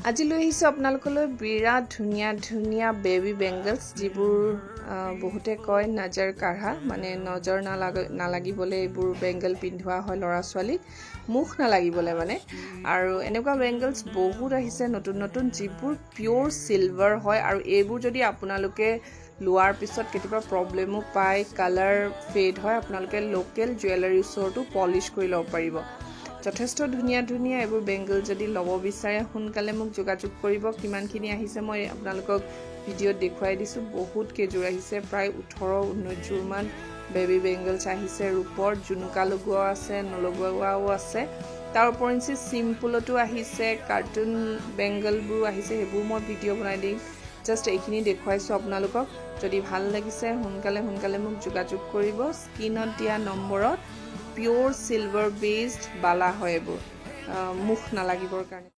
আজি লৈ আহিছো আপোনালোকলৈ বিৰাট ধুনীয়া ধুনীয়া বেবি বেংগলছ যিবোৰ বহুতে কয় নজৰ কাঢ়া মানে নজৰ নালাগিবলে এইবোৰ বেংগল পিন্ধোৱা হয় ল'ৰা ছোৱালীক মুখ নালাগিবলে মানে আৰু এনেকুৱা বেংগলছ বহুত আহিছে নতুন নতুন যিবোৰ পিওৰ সিলভাৰ হয় আৰু এইবোৰ যদি আপোনালোকে লোৱাৰ পিছত কেতিয়াবা প্ৰবলেমো পায় কালাৰ ফেড হয় আপোনালোকে লোকেল জুৱেলাৰী ষ্টৰটো পলিশ কৰি ল'ব পাৰিব যথেষ্ট ধুনীয়া ধুনীয়া এইবোৰ বেংগল যদি ল'ব বিচাৰে সোনকালে মোক যোগাযোগ কৰিব কিমানখিনি আহিছে মই আপোনালোকক ভিডিঅ'ত দেখুৱাই দিছো বহুত কেজোৰ আহিছে প্ৰায় 18-19 জোৰ মান বেবি বেংগলছ আহিছে ৰূপৰ জুনুকা লগোৱা আছে নলগোৱাও আছে তাৰ ওপৰিঞ্চি সিম্পলটো আহিছে কাৰ্টুন বেংগলবোৰ আহিছে সেইবোৰ মই ভিডিঅ' বনাই দিম জাস্ট এইখিনি দেখুৱাইছো আপোনালোকক যদি ভাল লাগিছে সোনকালে মোক যোগাযোগ কৰিব স্ক্ৰিনত দিয়া নম্বৰত পিওৰ সিলভাৰ বেসড বালা হয় এইবোৰ মুখ নালাগিবৰ কাৰণে